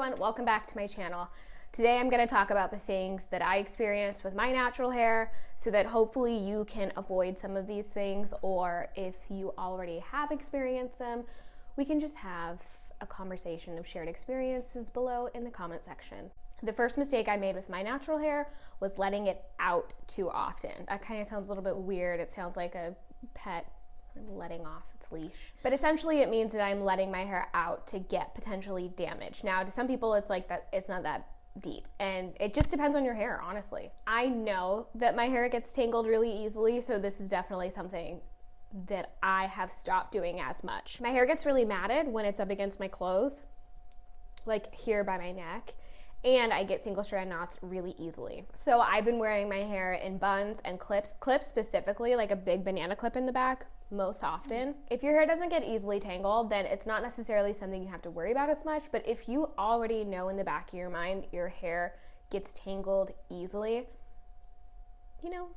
everyone, welcome back to my channel. Today I'm going to talk about the things that I experienced with my natural hair so that hopefully you can avoid some of these things, or if you already have experienced them, we can just have a conversation of shared experiences below in the comment section. The first mistake I made with my natural hair was letting it out too often. That kind of sounds a little bit weird. It sounds like a pet letting off its leash. But essentially it means that I'm letting my hair out to get potentially damaged. Now, to some people it's like that, it's not that deep, and it just depends on your hair, honestly. I know that my hair gets tangled really easily, so this is definitely something that I have stopped doing as much. My hair gets really matted when it's up against my clothes, like here by my neck, and I get single strand knots really easily. So I've been wearing my hair in buns and clips specifically, like a big banana clip in the back, most often. If your hair doesn't get easily tangled, then it's not necessarily something you have to worry about as much, but if you already know in the back of your mind your hair gets tangled easily, you know,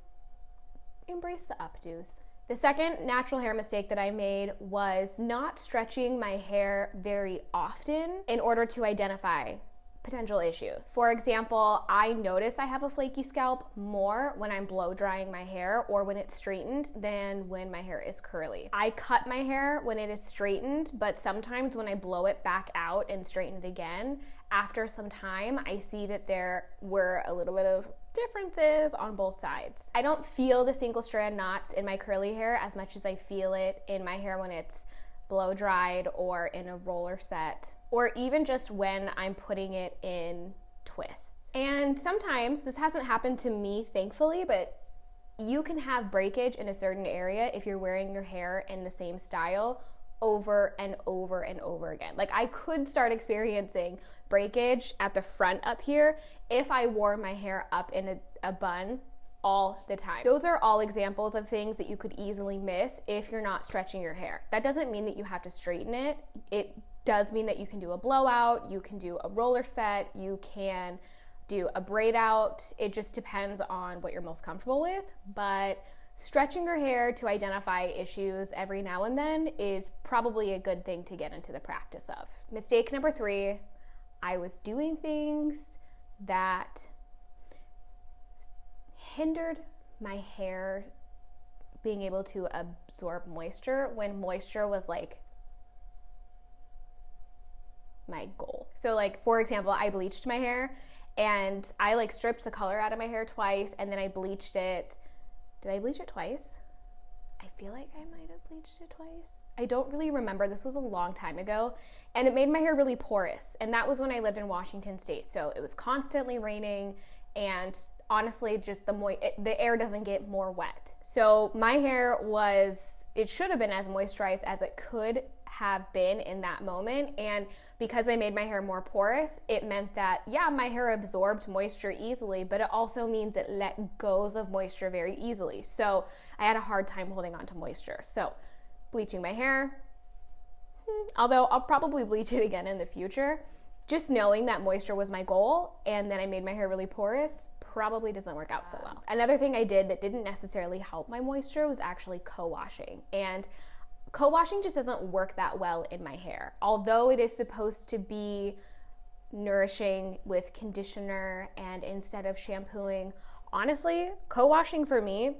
embrace the updos. The second natural hair mistake that I made was not stretching my hair very often in order to identify potential issues. For example, I notice I have a flaky scalp more when I'm blow drying my hair or when it's straightened than when my hair is curly. I cut my hair when it is straightened, but sometimes when I blow it back out and straighten it again, after some time, I see that there were a little bit of differences on both sides. I don't feel the single strand knots in my curly hair as much as I feel it in my hair when it's blow dried or in a roller set, or even just when I'm putting it in twists. And sometimes, this hasn't happened to me thankfully, but you can have breakage in a certain area if you're wearing your hair in the same style over and over and over again. Like, I could start experiencing breakage at the front up here if I wore my hair up in a bun all the time. Those are all examples of things that you could easily miss if you're not stretching your hair. That doesn't mean that you have to straighten it. It does mean that you can do a blowout, you can do a roller set, you can do a braid out. It just depends on what you're most comfortable with, but stretching your hair to identify issues every now and then is probably a good thing to get into the practice of. Mistake number 3, I was doing things that hindered my hair being able to absorb moisture when moisture was like my goal. So like, for example, I bleached my hair and I like stripped the color out of my hair twice and then I bleached it. Did I bleach it twice? I feel like I might have bleached it twice. I don't really remember. This was a long time ago, and it made my hair really porous, and that was when I lived in Washington State, so it was constantly raining, and honestly, just the air doesn't get more wet. So my hair it should have been as moisturized as it could have been in that moment, and because I made my hair more porous, it meant that, yeah, my hair absorbed moisture easily, but it also means it let goes of moisture very easily. So I had a hard time holding on to moisture. So bleaching my hair, although I'll probably bleach it again in the future, just knowing that moisture was my goal and then I made my hair really porous probably doesn't work out so well. Another thing I did that didn't necessarily help my moisture was actually co-washing. And co-washing just doesn't work that well in my hair. Although it is supposed to be nourishing with conditioner and instead of shampooing, honestly, co-washing for me,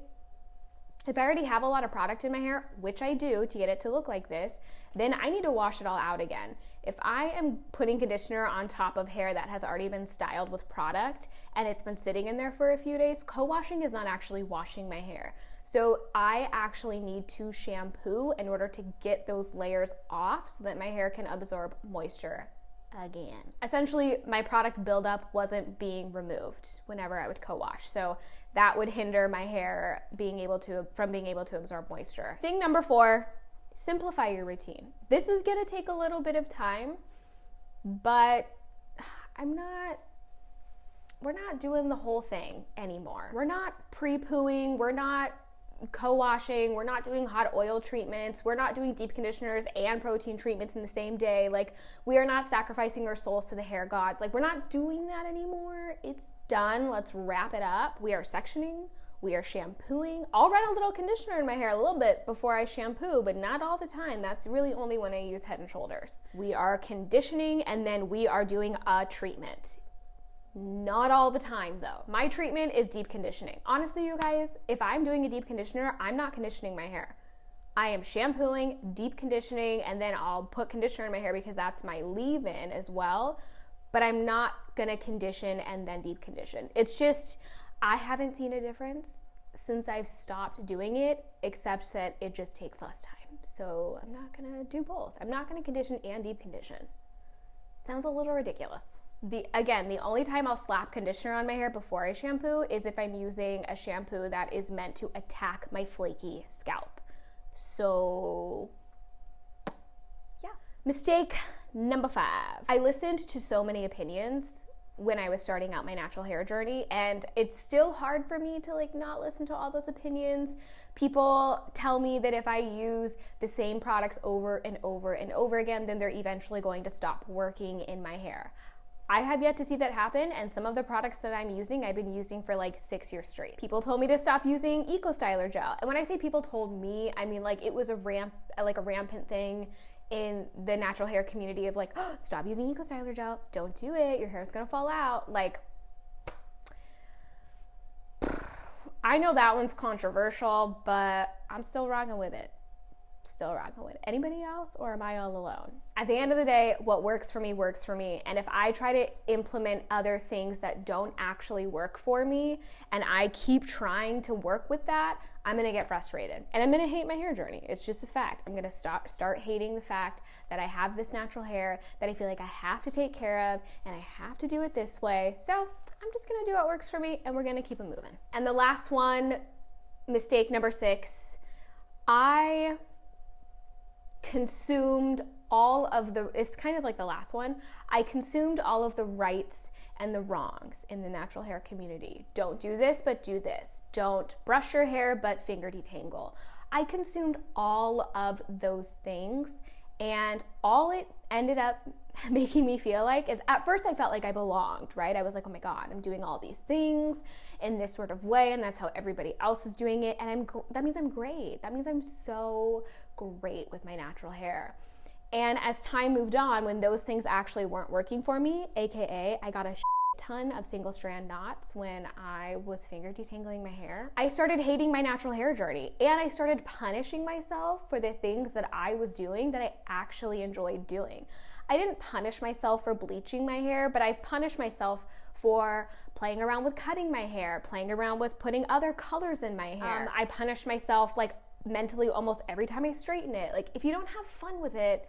if I already have a lot of product in my hair, which I do to get it to look like this, then I need to wash it all out again. If I am putting conditioner on top of hair that has already been styled with product and it's been sitting in there for a few days, co-washing is not actually washing my hair. So I actually need to shampoo in order to get those layers off so that my hair can absorb moisture again. Essentially, my product buildup wasn't being removed whenever I would co-wash. So that would hinder my hair from being able to absorb moisture. Thing number 4, simplify your routine. This is gonna take a little bit of time, but we're not doing the whole thing anymore. We're not pre-pooing, we're not co-washing, we're not doing hot oil treatments, we're not doing deep conditioners and protein treatments in the same day. Like, we are not sacrificing our souls to the hair gods. Like, we're not doing that anymore. It's done. Let's wrap it up. We are sectioning, We are shampooing. I'll run a little conditioner in my hair a little bit before I shampoo, but not all the time. That's really only when I use Head and Shoulders. We are conditioning, and then we are doing a treatment. Not all the time though. My treatment is deep conditioning. Honestly, you guys, if I'm doing a deep conditioner, I'm not conditioning my hair. I am shampooing, deep conditioning, and then I'll put conditioner in my hair because that's my leave-in as well. But I'm not gonna condition and then deep condition. It's just, I haven't seen a difference since I've stopped doing it, except that it just takes less time. So I'm not gonna do both. I'm not gonna condition and deep condition. Sounds a little ridiculous. The only time I'll slap conditioner on my hair before I shampoo is if I'm using a shampoo that is meant to attack my flaky scalp. So yeah. Mistake number 5. I listened to so many opinions when I was starting out my natural hair journey, and it's still hard for me to not listen to all those opinions. People tell me that if I use the same products over and over and over again, then they're eventually going to stop working in my hair. I have yet to see that happen, and some of the products that I'm using, I've been using for 6 years straight. People told me to stop using Eco Styler gel, and when I say people told me, I mean it was a rampant thing in the natural hair community of oh, stop using Eco Styler gel, don't do it, your hair's gonna fall out. I know that one's controversial, but I'm still rocking with it. Anybody else, or am I all alone? At the end of the day, what works for me works for me. And if I try to implement other things that don't actually work for me, and I keep trying to work with that, I'm gonna get frustrated. And I'm gonna hate my hair journey. It's just a fact. I'm gonna start hating the fact that I have this natural hair that I feel like I have to take care of, and I have to do it this way. So I'm just gonna do what works for me, and we're gonna keep it moving. And the last one, mistake number 6, I consumed all of the, it's kind of like the last one, I consumed all of the rights and the wrongs in the natural hair community. Don't do this, but do this. Don't brush your hair, but finger detangle. I consumed all of those things, and all it ended up making me feel like is, at first I felt like I belonged, right? I was like, oh my God, I'm doing all these things in this sort of way, and that's how everybody else is doing it, and that means I'm great. That means I'm so great with my natural hair. And as time moved on, when those things actually weren't working for me, aka I got a ton of single strand knots when I was finger detangling my hair, I started hating my natural hair journey, and I started punishing myself for the things that I was doing that I actually enjoyed doing. I didn't punish myself for bleaching my hair, but I've punished myself for playing around with cutting my hair, playing around with putting other colors in my hair. I punish myself mentally almost every time I straighten it. If you don't have fun with it,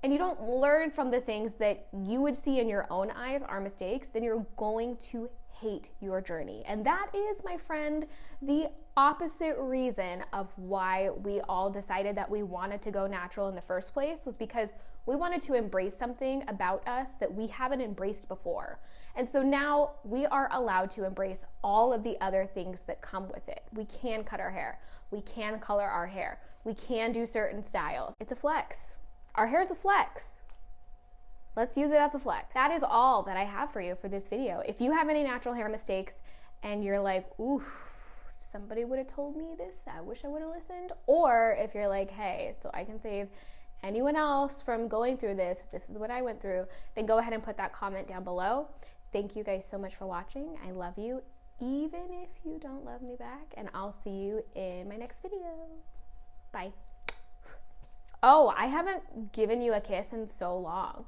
and you don't learn from the things that you would see in your own eyes are mistakes, then you're going to hate your journey. And that is, my friend, the opposite reason of why we all decided that we wanted to go natural in the first place, was because we wanted to embrace something about us that we haven't embraced before. And so now we are allowed to embrace all of the other things that come with it. We can cut our hair. We can color our hair. We can do certain styles. It's a flex. Our hair is a flex. Let's use it as a flex. That is all that I have for you for this video. If you have any natural hair mistakes and you're like, ooh, if somebody would have told me this, I wish I would have listened. Or if you're like, hey, so I can save anyone else from going through this, this is what I went through, then go ahead and put that comment down below. Thank you guys so much for watching. I love you, even if you don't love me back, and I'll see you in my next video. Bye. Oh, I haven't given you a kiss in so long.